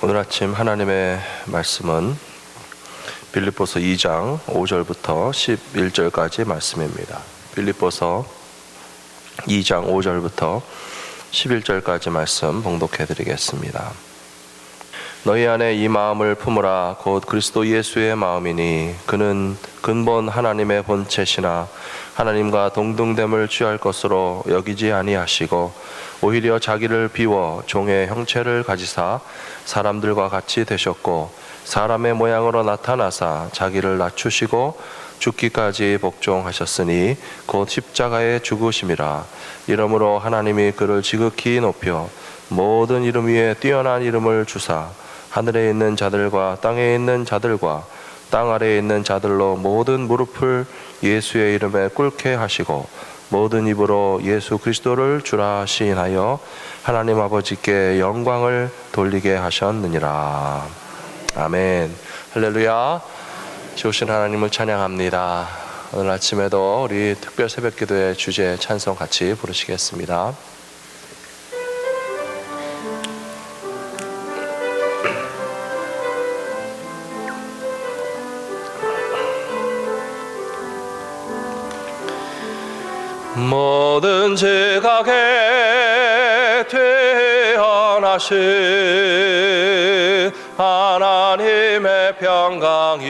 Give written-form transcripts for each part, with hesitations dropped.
오늘 아침 하나님의 말씀은 빌립보서 2장 5절부터 11절까지 말씀입니다. 빌립보서 2장 5절부터 11절까지 말씀 봉독해 드리겠습니다. 너희 안에 이 마음을 품으라. 곧 그리스도 예수의 마음이니 그는 근본 하나님의 본체시나 하나님과 동등됨을 취할 것으로 여기지 아니하시고 오히려 자기를 비워 종의 형체를 가지사 사람들과 같이 되셨고 사람의 모양으로 나타나사 자기를 낮추시고 죽기까지 복종하셨으니 곧 십자가에 죽으심이라. 이러므로 하나님이 그를 지극히 높여 모든 이름 위에 뛰어난 이름을 주사 하늘에 있는 자들과 땅에 있는 자들과 땅 아래에 있는 자들로 모든 무릎을 예수의 이름에 꿇게 하시고 모든 입으로 예수 그리스도를 주라 시인하여 하나님 아버지께 영광을 돌리게 하셨느니라. 아멘. 할렐루야. 좋으신 하나님을 찬양합니다. 오늘 아침에도 우리 특별 새벽기도의 주제 찬송 같이 부르시겠습니다. 모든 지각에 태어나신 하나님의 평강이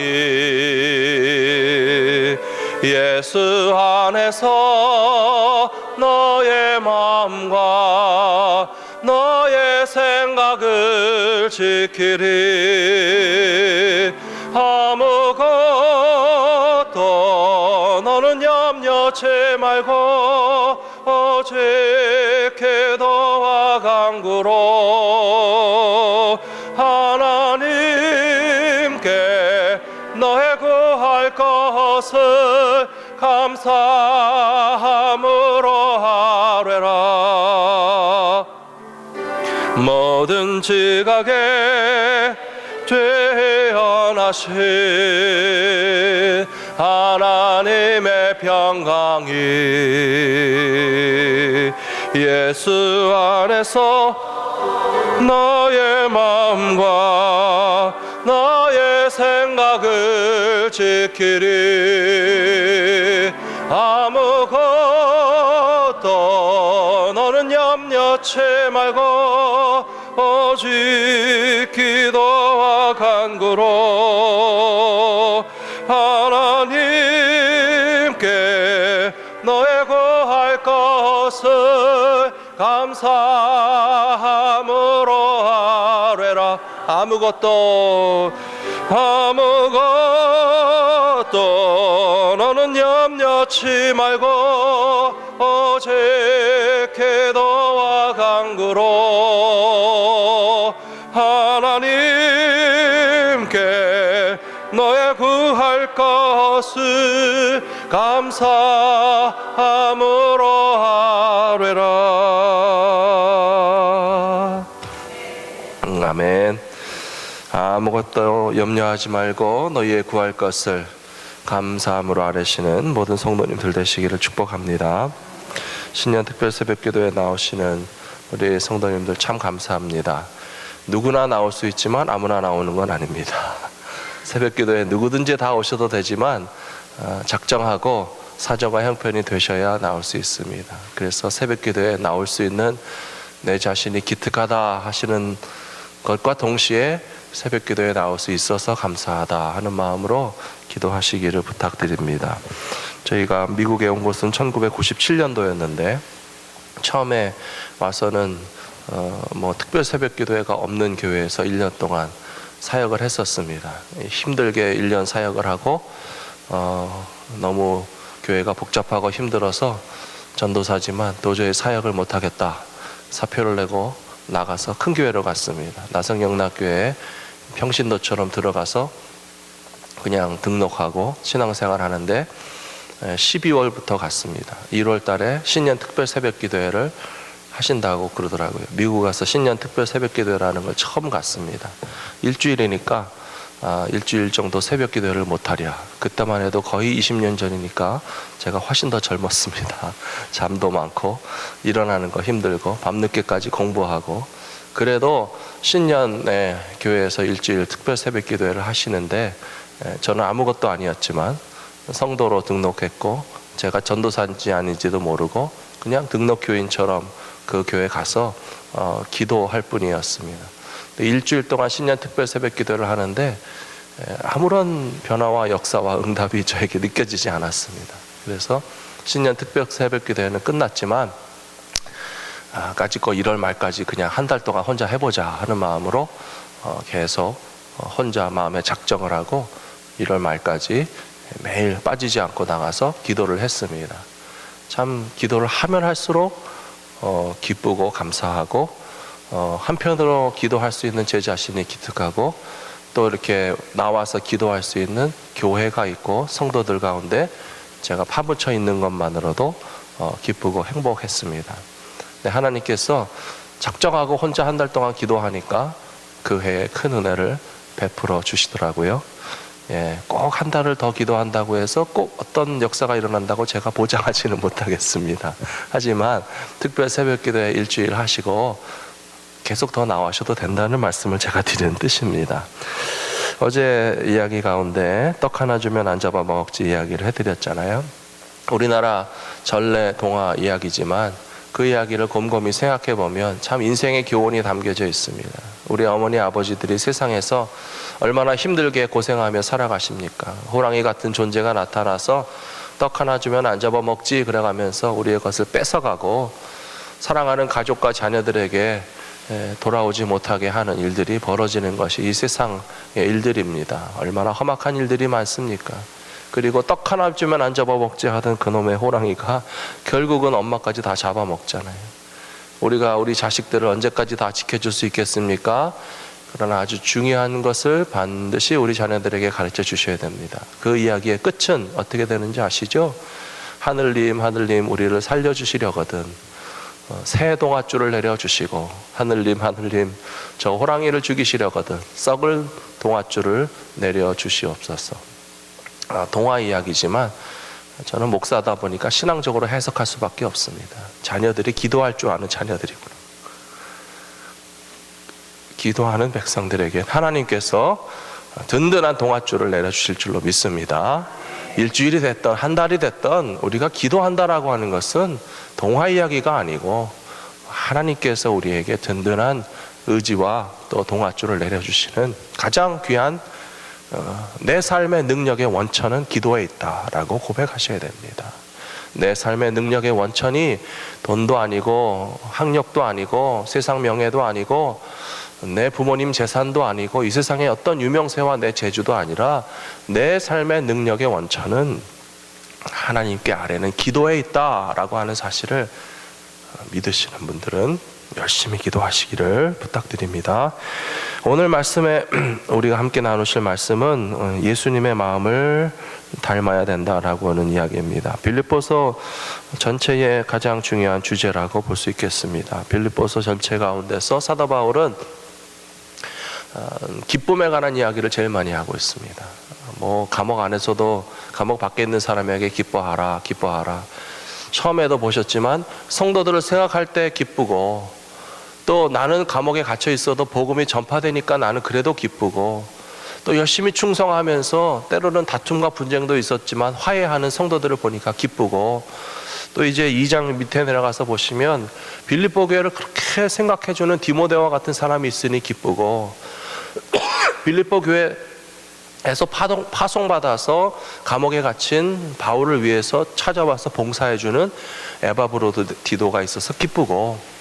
예수 안에서 너의 마음과 너의 생각을 지키리. 아무것도 너는 염려치 말고 오직 기도와 간구로 하나님께 너의 구할 것을 감사함으로 아뢰라. 모든 지각에 태어나신 하나님의 평강이 예수 안에서 너의 마음과 너의 생각을 지키리. 아무것도 너는 염려치 말고 오직 기도와 간구로 하나님께 너의 구할 것을 감사함으로 아뢰라. 아무것도 너는 염려치 말고 오직 기도와 간구로 하나님께 너의 구할 것을 감사함으로 아뢰라. 아멘. 아무것도 염려하지 말고 너희의 구할 것을 감사함으로 아뢰시는 모든 성도님들 되시기를 축복합니다. 신년 특별 새벽기도에 나오시는 우리 성도님들 참 감사합니다. 누구나 나올 수 있지만 아무나 나오는 건 아닙니다. 새벽기도에 누구든지 다 오셔도 되지만 작정하고 사정과 형편이 되셔야 나올 수 있습니다. 그래서 새벽기도에 나올 수 있는 내 자신이 기특하다 하시는 것과 동시에 새벽기도에 나올 수 있어서 감사하다 하는 마음으로 기도하시기를 부탁드립니다. 저희가 미국에 온 곳은 1997년도였는데 처음에 와서는 특별 새벽기도회가 없는 교회에서 1년 동안 사역을 했었습니다. 힘들게 1년 사역을 하고 너무 교회가 복잡하고 힘들어서 전도사지만 도저히 사역을 못하겠다 사표를 내고 나가서 큰 교회로 갔습니다. 나성영락교회에 평신도처럼 들어가서 그냥 등록하고 신앙생활 하는데 12월부터 갔습니다. 1월 달에 신년 특별 새벽기도회를 하신다고 그러더라고요. 미국 가서 신년 특별 새벽기도회라는 걸 처음 갔습니다. 일주일이니까 일주일 정도 새벽기도회를 못하랴. 그때만 해도 거의 20년 전이니까 제가 훨씬 더 젊었습니다. 잠도 많고 일어나는 거 힘들고 밤늦게까지 공부하고 그래도 신년에 교회에서 일주일 특별 새벽 기도회를 하시는데 저는 아무것도 아니었지만 성도로 등록했고 제가 전도사인지 아닌지도 모르고 그냥 등록 교인처럼 그 교회 가서 기도할 뿐이었습니다. 일주일 동안 신년 특별 새벽 기도를 하는데 아무런 변화와 역사와 응답이 저에게 느껴지지 않았습니다. 그래서 신년 특별 새벽 기도회는 끝났지만 까짓거 1월 말까지 그냥 한 달 동안 혼자 해보자 하는 마음으로 계속 혼자 마음에 작정을 하고 1월 말까지 매일 빠지지 않고 나가서 기도를 했습니다. 참 기도를 하면 할수록 기쁘고 감사하고 한편으로 기도할 수 있는 제 자신이 기특하고 또 이렇게 나와서 기도할 수 있는 교회가 있고 성도들 가운데 제가 파묻혀 있는 것만으로도 기쁘고 행복했습니다. 네, 하나님께서 작정하고 혼자 한 달 동안 기도하니까 그 해에 큰 은혜를 베풀어 주시더라고요. 꼭 한 달을 더 기도한다고 해서 꼭 어떤 역사가 일어난다고 제가 보장하지는 못하겠습니다. 하지만 특별 새벽 기도에 일주일 하시고 계속 더 나와셔도 된다는 말씀을 제가 드리는 뜻입니다. 어제 이야기 가운데 떡 하나 주면 안 잡아 먹지 이야기를 해드렸잖아요. 우리나라 전래 동화 이야기지만 그 이야기를 곰곰이 생각해 보면 참 인생의 교훈이 담겨져 있습니다. 우리 어머니 아버지들이 세상에서 얼마나 힘들게 고생하며 살아가십니까? 호랑이 같은 존재가 나타나서 떡 하나 주면 안 잡아 먹지 그래가면서 우리의 것을 뺏어가고 사랑하는 가족과 자녀들에게 돌아오지 못하게 하는 일들이 벌어지는 것이 이 세상의 일들입니다. 얼마나 험악한 일들이 많습니까? 그리고 떡 하나 주면 안 잡아먹지 하던 그놈의 호랑이가 결국은 엄마까지 다 잡아먹잖아요. 우리가 우리 자식들을 언제까지 다 지켜줄 수 있겠습니까? 그러나 아주 중요한 것을 반드시 우리 자녀들에게 가르쳐 주셔야 됩니다. 그 이야기의 끝은 어떻게 되는지 아시죠? 하늘님 하늘님 우리를 살려주시려거든 새 동아줄을 내려주시고 하늘님 하늘님 저 호랑이를 죽이시려거든 썩을 동아줄을 내려주시옵소서. 동화 이야기지만 저는 목사다 보니까 신앙적으로 해석할 수밖에 없습니다. 자녀들이 기도할 줄 아는 자녀들이구나. 기도하는 백성들에게 하나님께서 든든한 동아줄을 내려주실 줄로 믿습니다. 일주일이 됐던 한 달이 됐던 우리가 기도한다라고 하는 것은 동화 이야기가 아니고 하나님께서 우리에게 든든한 의지와 또 동아줄을 내려주시는 가장 귀한 내 삶의 능력의 원천은 기도에 있다라고 고백하셔야 됩니다. 내 삶의 능력의 원천이 돈도 아니고 학력도 아니고 세상 명예도 아니고 내 부모님 재산도 아니고 이 세상의 어떤 유명세와 내 재주도 아니라 내 삶의 능력의 원천은 하나님께 아래는 기도에 있다라고 하는 사실을 믿으시는 분들은 열심히 기도하시기를 부탁드립니다. 오늘 말씀에 우리가 함께 나누실 말씀은 예수님의 마음을 닮아야 된다라고 하는 이야기입니다. 빌립보서 전체의 가장 중요한 주제라고 볼 수 있겠습니다. 빌립보서 전체 가운데서 사도 바울은 기쁨에 관한 이야기를 제일 많이 하고 있습니다. 감옥 안에서도 감옥 밖에 있는 사람에게 기뻐하라 기뻐하라. 처음에도 보셨지만 성도들을 생각할 때 기쁘고 또 나는 감옥에 갇혀 있어도 복음이 전파되니까 나는 그래도 기쁘고 또 열심히 충성하면서 때로는 다툼과 분쟁도 있었지만 화해하는 성도들을 보니까 기쁘고 또 이제 2장 밑에 내려가서 보시면 빌립보 교회를 그렇게 생각해주는 디모데와 같은 사람이 있으니 기쁘고 빌립보 교회에서 파송받아서 감옥에 갇힌 바울을 위해서 찾아와서 봉사해주는 에바브로디도가 있어서 기쁘고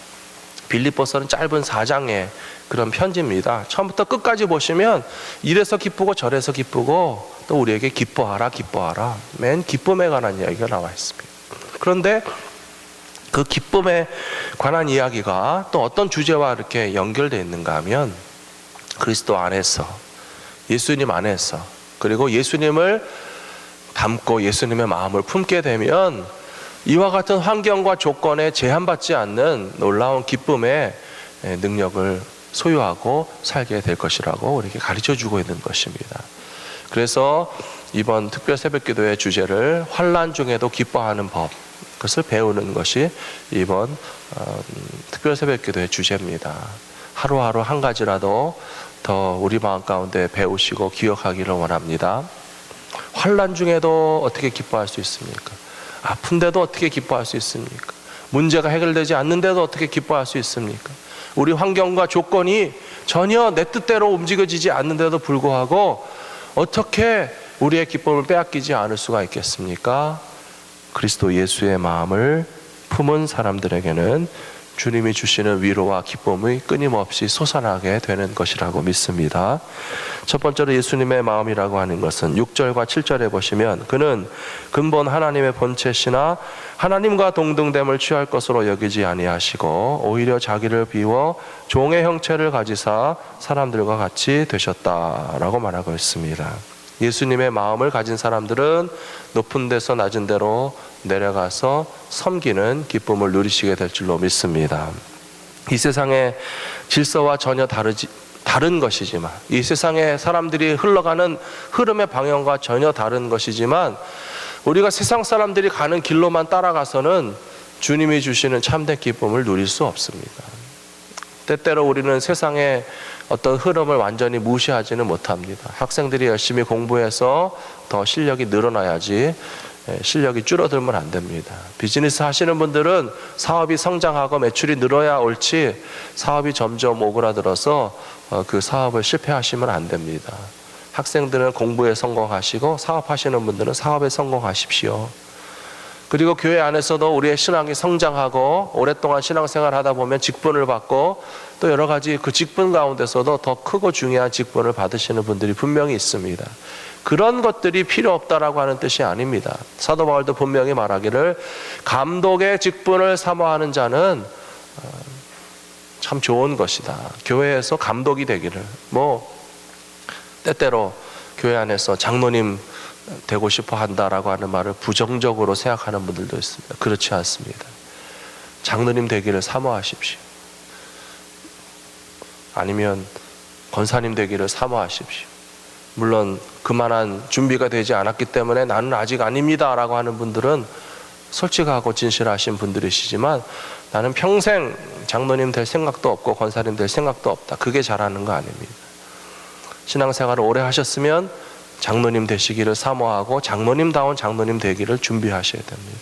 빌립보서는 짧은 4장의 그런 편지입니다. 처음부터 끝까지 보시면 이래서 기쁘고 저래서 기쁘고 또 우리에게 기뻐하라 기뻐하라 맨 기쁨에 관한 이야기가 나와 있습니다. 그런데 그 기쁨에 관한 이야기가 또 어떤 주제와 이렇게 연결되어 있는가 하면 그리스도 안에서 예수님 안에서 그리고 예수님을 닮고 예수님의 마음을 품게 되면 이와 같은 환경과 조건에 제한받지 않는 놀라운 기쁨의 능력을 소유하고 살게 될 것이라고 우리에게 가르쳐주고 있는 것입니다. 그래서 이번 특별 새벽기도의 주제를 환난 중에도 기뻐하는 법, 그것을 배우는 것이 이번 특별 새벽기도의 주제입니다. 하루하루 한 가지라도 더 우리 마음 가운데 배우시고 기억하기를 원합니다. 환난 중에도 어떻게 기뻐할 수 있습니까? 아픈데도 어떻게 기뻐할 수 있습니까? 문제가 해결되지 않는데도 어떻게 기뻐할 수 있습니까? 우리 환경과 조건이 전혀 내 뜻대로 움직여지지 않는데도 불구하고 어떻게 우리의 기쁨을 빼앗기지 않을 수가 있겠습니까? 그리스도 예수의 마음을 품은 사람들에게는 주님이 주시는 위로와 기쁨이 끊임없이 솟아나게 되는 것이라고 믿습니다. 첫 번째로 예수님의 마음이라고 하는 것은 6절과 7절에 보시면 그는 근본 하나님의 본체시나 하나님과 동등됨을 취할 것으로 여기지 아니하시고 오히려 자기를 비워 종의 형체를 가지사 사람들과 같이 되셨다라고 말하고 있습니다. 예수님의 마음을 가진 사람들은 높은 데서 낮은 데로 내려가서 섬기는 기쁨을 누리시게 될 줄로 믿습니다. 이 세상의 질서와 전혀 다른 것이지만, 이 세상의 사람들이 흘러가는 흐름의 방향과 전혀 다른 것이지만, 우리가 세상 사람들이 가는 길로만 따라가서는 주님이 주시는 참된 기쁨을 누릴 수 없습니다. 때때로 우리는 세상의 어떤 흐름을 완전히 무시하지는 못합니다. 학생들이 열심히 공부해서 더 실력이 늘어나야지 실력이 줄어들면 안 됩니다. 비즈니스 하시는 분들은 사업이 성장하고 매출이 늘어야 옳지 사업이 점점 오그라들어서 그 사업을 실패하시면 안 됩니다. 학생들은 공부에 성공하시고 사업하시는 분들은 사업에 성공하십시오. 그리고 교회 안에서도 우리의 신앙이 성장하고 오랫동안 신앙생활 하다 보면 직분을 받고 또 여러 가지 그 직분 가운데서도 더 크고 중요한 직분을 받으시는 분들이 분명히 있습니다. 그런 것들이 필요 없다라고 하는 뜻이 아닙니다. 사도 바울도 분명히 말하기를 감독의 직분을 사모하는 자는 참 좋은 것이다. 교회에서 감독이 되기를, 때때로 교회 안에서 장로님 되고 싶어 한다라고 하는 말을 부정적으로 생각하는 분들도 있습니다. 그렇지 않습니다. 장로님 되기를 사모하십시오. 아니면 권사님 되기를 사모하십시오. 물론 그만한 준비가 되지 않았기 때문에 나는 아직 아닙니다 라고 하는 분들은 솔직하고 진실하신 분들이시지만 나는 평생 장로님 될 생각도 없고 권사님 될 생각도 없다. 그게 잘하는 거 아닙니다. 신앙생활을 오래 하셨으면 장로님 되시기를 사모하고 장로님다운 장로님 되기를 준비하셔야 됩니다.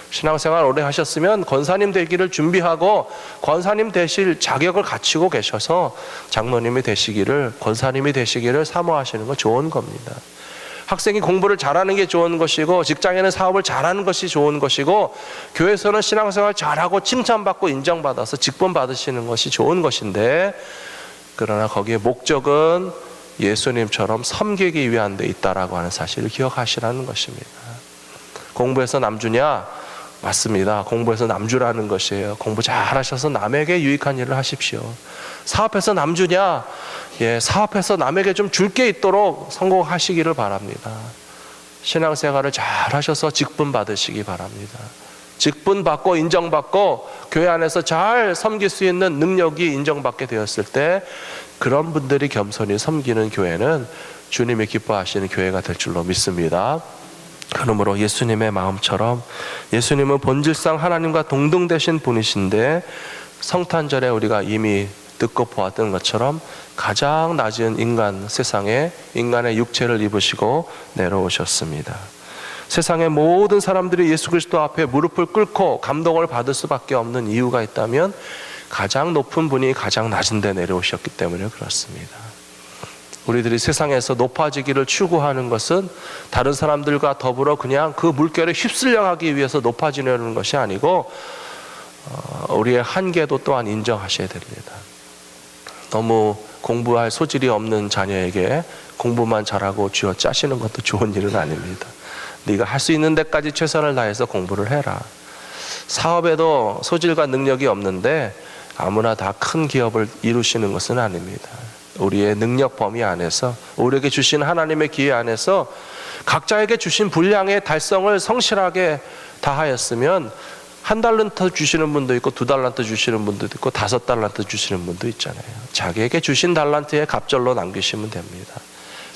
신앙생활 오래 하셨으면 권사님 되기를 준비하고 권사님 되실 자격을 갖추고 계셔서 장로님이 되시기를, 권사님이 되시기를 사모하시는 건 좋은 겁니다. 학생이 공부를 잘하는 게 좋은 것이고 직장에는 사업을 잘하는 것이 좋은 것이고 교회에서는 신앙생활 잘하고 칭찬받고 인정받아서 직분 받으시는 것이 좋은 것인데, 그러나 거기에 목적은 예수님처럼 섬기기 위한 데 있다라고 하는 사실을 기억하시라는 것입니다. 공부해서 남주냐? 맞습니다. 공부해서 남주라는 것이에요. 공부 잘하셔서 남에게 유익한 일을 하십시오. 사업해서 남주냐? 사업해서 남에게 좀 줄 게 있도록 성공하시기를 바랍니다. 신앙생활을 잘하셔서 직분 받으시기 바랍니다. 직분 받고 인정받고 교회 안에서 잘 섬길 수 있는 능력이 인정받게 되었을 때 그런 분들이 겸손히 섬기는 교회는 주님이 기뻐하시는 교회가 될 줄로 믿습니다. 그러므로 예수님의 마음처럼, 예수님은 본질상 하나님과 동등되신 분이신데 성탄절에 우리가 이미 듣고 보았던 것처럼 가장 낮은 인간, 세상에 인간의 육체를 입으시고 내려오셨습니다. 세상의 모든 사람들이 예수 그리스도 앞에 무릎을 꿇고 감동을 받을 수밖에 없는 이유가 있다면 가장 높은 분이 가장 낮은 데 내려오셨기 때문에 그렇습니다. 우리들이 세상에서 높아지기를 추구하는 것은 다른 사람들과 더불어 그냥 그 물결에 휩쓸려 가기 위해서 높아지려는 것이 아니고 우리의 한계도 또한 인정하셔야 됩니다. 너무 공부할 소질이 없는 자녀에게 공부만 잘하고 쥐어 짜시는 것도 좋은 일은 아닙니다. 네가 할 수 있는 데까지 최선을 다해서 공부를 해라. 사업에도 소질과 능력이 없는데 아무나 다 큰 기업을 이루시는 것은 아닙니다. 우리의 능력 범위 안에서, 우리에게 주신 하나님의 기회 안에서 각자에게 주신 분량의 달성을 성실하게 다하였으면 1달란트 주시는 분도 있고 2달란트 주시는 분도 있고 5달란트 주시는 분도 있잖아요. 자기에게 주신 달란트에 갑절로 남기시면 됩니다.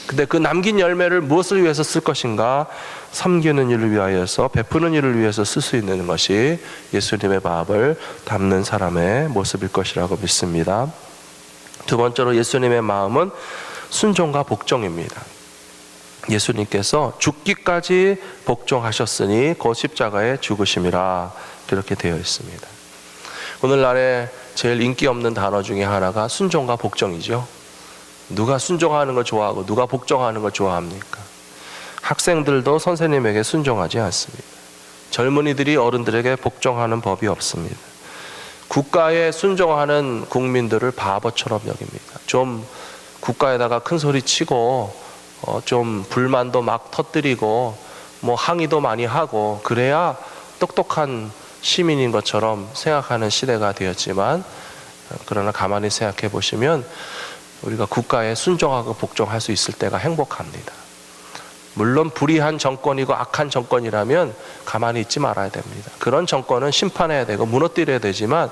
근데 그 남긴 열매를 무엇을 위해서 쓸 것인가? 섬기는 일을 위하여서, 베푸는 일을 위해서 쓸 수 있는 것이 예수님의 마음을 담는 사람의 모습일 것이라고 믿습니다. 두 번째로 예수님의 마음은 순종과 복종입니다. 예수님께서 죽기까지 복종하셨으니 곧 십자가에 죽으심이라 이렇게 되어 있습니다. 오늘날에 제일 인기 없는 단어 중에 하나가 순종과 복종이죠. 누가 순종하는 걸 좋아하고 누가 복종하는 걸 좋아합니까? 학생들도 선생님에게 순종하지 않습니다. 젊은이들이 어른들에게 복종하는 법이 없습니다. 국가에 순종하는 국민들을 바보처럼 여깁니다. 좀 국가에다가 큰 소리 치고 좀 불만도 막 터뜨리고 뭐 항의도 많이 하고 그래야 똑똑한 시민인 것처럼 생각하는 시대가 되었지만, 그러나 가만히 생각해 보시면 우리가 국가에 순종하고 복종할 수 있을 때가 행복합니다. 물론 불의한 정권이고 악한 정권이라면 가만히 있지 말아야 됩니다. 그런 정권은 심판해야 되고 무너뜨려야 되지만,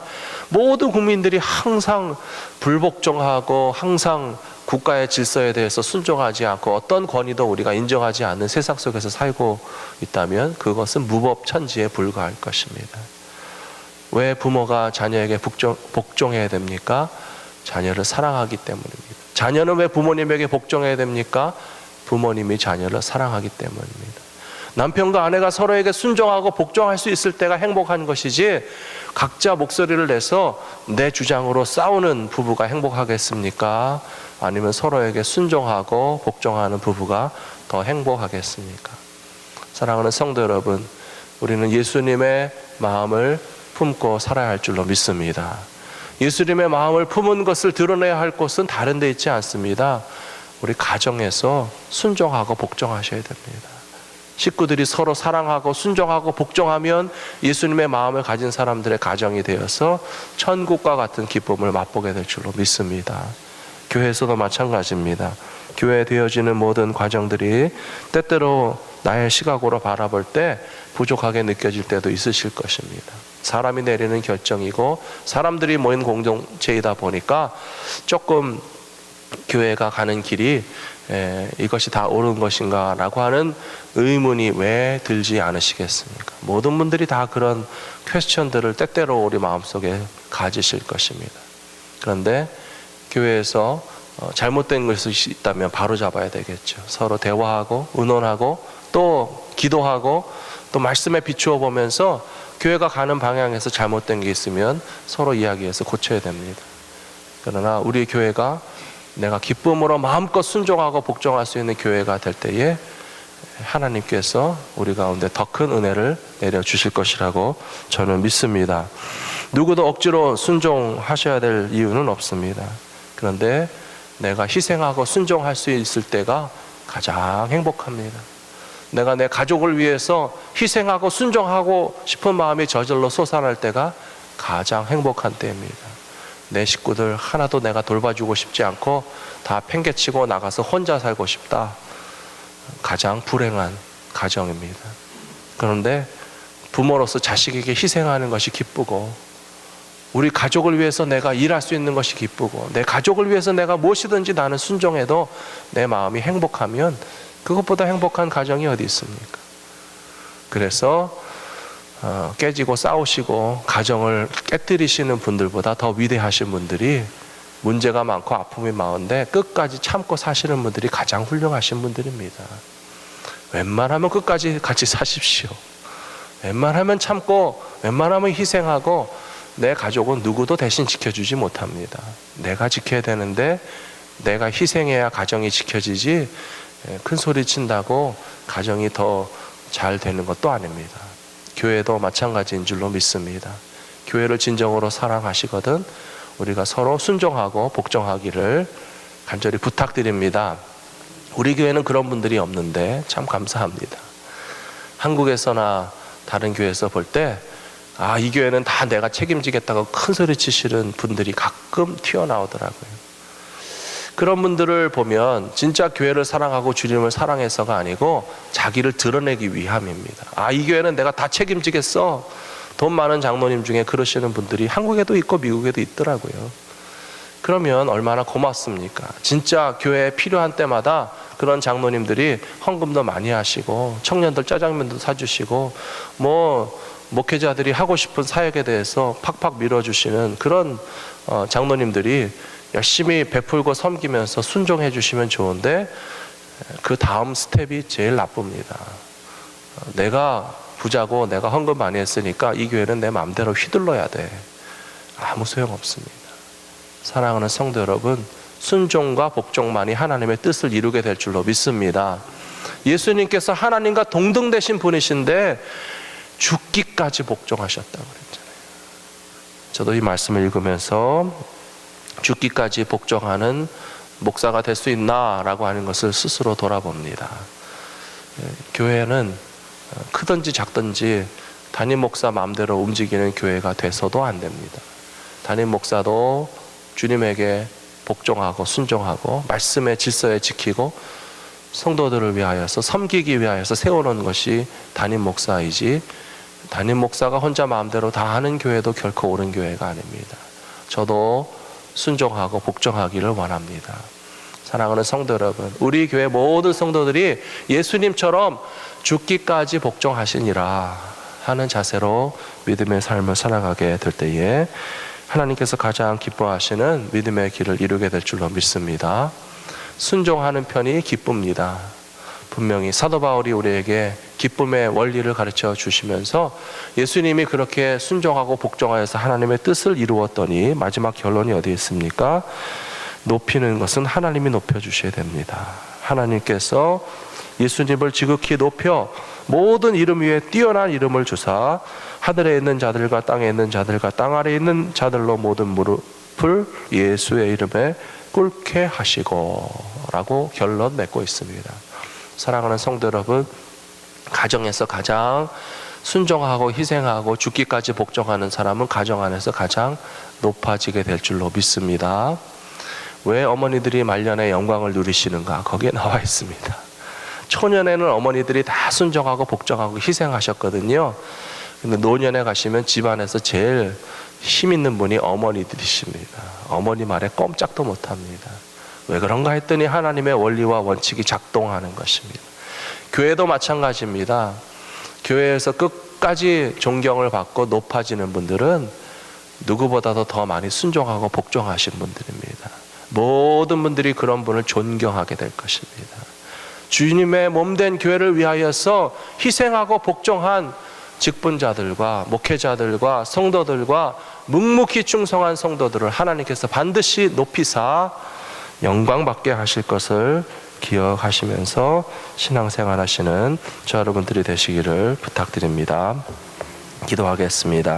모든 국민들이 항상 불복종하고 항상 국가의 질서에 대해서 순종하지 않고 어떤 권위도 우리가 인정하지 않는 세상 속에서 살고 있다면 그것은 무법천지에 불과할 것입니다. 왜 부모가 자녀에게 복종해야 됩니까? 자녀를 사랑하기 때문입니다. 자녀는 왜 부모님에게 복종해야 됩니까? 부모님이 자녀를 사랑하기 때문입니다. 남편과 아내가 서로에게 순종하고 복종할 수 있을 때가 행복한 것이지, 각자 목소리를 내서 내 주장으로 싸우는 부부가 행복하겠습니까? 아니면 서로에게 순종하고 복종하는 부부가 더 행복하겠습니까? 사랑하는 성도 여러분, 우리는 예수님의 마음을 품고 살아야 할 줄로 믿습니다. 예수님의 마음을 품은 것을 드러내야 할 곳은 다른 데 있지 않습니다. 우리 가정에서 순종하고 복종하셔야 됩니다. 식구들이 서로 사랑하고 순종하고 복종하면 예수님의 마음을 가진 사람들의 가정이 되어서 천국과 같은 기쁨을 맛보게 될 줄로 믿습니다. 교회에서도 마찬가지입니다. 교회에 되어지는 모든 과정들이 때때로 나의 시각으로 바라볼 때 부족하게 느껴질 때도 있으실 것입니다. 사람이 내리는 결정이고 사람들이 모인 공동체이다 보니까 조금 교회가 가는 길이 이것이 다 옳은 것인가 라고 하는 의문이 왜 들지 않으시겠습니까? 모든 분들이 다 그런 퀘스천들을 때때로 우리 마음속에 가지실 것입니다. 그런데 교회에서 잘못된 것이 있다면 바로 잡아야 되겠죠. 서로 대화하고 의논하고 또 기도하고 또 말씀에 비추어 보면서 교회가 가는 방향에서 잘못된 게 있으면 서로 이야기해서 고쳐야 됩니다. 그러나 우리 교회가 내가 기쁨으로 마음껏 순종하고 복종할 수 있는 교회가 될 때에 하나님께서 우리 가운데 더 큰 은혜를 내려주실 것이라고 저는 믿습니다. 누구도 억지로 순종하셔야 될 이유는 없습니다. 그런데 내가 희생하고 순종할 수 있을 때가 가장 행복합니다. 내가 내 가족을 위해서 희생하고 순종하고 싶은 마음이 저절로 솟아날 때가 가장 행복한 때입니다. 내 식구들 하나도 내가 돌봐주고 싶지 않고 다 팽개치고 나가서 혼자 살고 싶다. 가장 불행한 가정입니다. 그런데 부모로서 자식에게 희생하는 것이 기쁘고, 우리 가족을 위해서 내가 일할 수 있는 것이 기쁘고, 내 가족을 위해서 내가 무엇이든지 나는 순종해도 내 마음이 행복하면 그것보다 행복한 가정이 어디 있습니까? 그래서 깨지고 싸우시고 가정을 깨뜨리시는 분들보다 더 위대하신 분들이, 문제가 많고 아픔이 많은데 끝까지 참고 사시는 분들이 가장 훌륭하신 분들입니다. 웬만하면 끝까지 같이 사십시오. 웬만하면 참고, 웬만하면 희생하고. 내 가족은 누구도 대신 지켜주지 못합니다. 내가 지켜야 되는데 내가 희생해야 가정이 지켜지지, 큰 소리 친다고 가정이 더 잘 되는 것도 아닙니다. 교회도 마찬가지인 줄로 믿습니다. 교회를 진정으로 사랑하시거든 우리가 서로 순종하고 복종하기를 간절히 부탁드립니다. 우리 교회는 그런 분들이 없는데 참 감사합니다. 한국에서나 다른 교회에서 볼 때 이 교회는 다 내가 책임지겠다고 큰 소리 치시는 분들이 가끔 튀어나오더라고요. 그런 분들을 보면 진짜 교회를 사랑하고 주님을 사랑해서가 아니고 자기를 드러내기 위함입니다. 이 교회는 내가 다 책임지겠어. 돈 많은 장로님 중에 그러시는 분들이 한국에도 있고 미국에도 있더라고요. 그러면 얼마나 고맙습니까? 진짜 교회에 필요한 때마다 그런 장로님들이 헌금도 많이 하시고 청년들 짜장면도 사주시고 목회자들이 하고 싶은 사역에 대해서 팍팍 밀어주시는 그런 장로님들이 열심히 베풀고 섬기면서 순종해 주시면 좋은데 그 다음 스텝이 제일 나쁩니다. 내가 부자고 내가 헌금 많이 했으니까 이 교회는 내 마음대로 휘둘러야 돼. 아무 소용없습니다. 사랑하는 성도 여러분, 순종과 복종만이 하나님의 뜻을 이루게 될 줄로 믿습니다. 예수님께서 하나님과 동등되신 분이신데 죽기까지 복종하셨다고 그랬잖아요. 저도 이 말씀을 읽으면서 죽기까지 복종하는 목사가 될 수 있나라고 하는 것을 스스로 돌아봅니다. 교회는 크든지 작든지 담임 목사 마음대로 움직이는 교회가 돼서도 안 됩니다. 담임 목사도 주님에게 복종하고 순종하고 말씀의 질서에 지키고 성도들을 위하여서 섬기기 위하여서 세우는 것이 담임 목사이지, 담임 목사가 혼자 마음대로 다 하는 교회도 결코 옳은 교회가 아닙니다. 저도 순종하고 복종하기를 원합니다. 사랑하는 성도 여러분, 우리 교회 모든 성도들이 예수님처럼 죽기까지 복종하시니라 하는 자세로 믿음의 삶을 살아가게 될 때에 하나님께서 가장 기뻐하시는 믿음의 길을 이루게 될 줄로 믿습니다. 순종하는 편이 기쁩니다. 분명히 사도 바울이 우리에게 기쁨의 원리를 가르쳐 주시면서 예수님이 그렇게 순종하고 복종하여서 하나님의 뜻을 이루었더니 마지막 결론이 어디에 있습니까? 높이는 것은 하나님이 높여주셔야 됩니다. 하나님께서 예수님을 지극히 높여 모든 이름 위에 뛰어난 이름을 주사 하늘에 있는 자들과 땅에 있는 자들과 땅 아래에 있는 자들로 모든 무릎을 예수의 이름에 꿇게 하시고 라고 결론 맺고 있습니다. 사랑하는 성도 여러분, 가정에서 가장 순종하고 희생하고 죽기까지 복종하는 사람은 가정 안에서 가장 높아지게 될 줄로 믿습니다. 왜 어머니들이 말년에 영광을 누리시는가? 거기에 나와 있습니다. 초년에는 어머니들이 다 순종하고 복종하고 희생하셨거든요. 근데 노년에 가시면 집안에서 제일 힘 있는 분이 어머니들이십니다. 어머니 말에 꼼짝도 못합니다. 왜 그런가 했더니 하나님의 원리와 원칙이 작동하는 것입니다. 교회도 마찬가지입니다. 교회에서 끝까지 존경을 받고 높아지는 분들은 누구보다도 더 많이 순종하고 복종하신 분들입니다. 모든 분들이 그런 분을 존경하게 될 것입니다. 주님의 몸된 교회를 위하여서 희생하고 복종한 직분자들과 목회자들과 성도들과 묵묵히 충성한 성도들을 하나님께서 반드시 높이사 영광받게 하실 것을 기억하시면서 신앙생활 하시는 저 여러분들이 되시기를 부탁드립니다. 기도하겠습니다.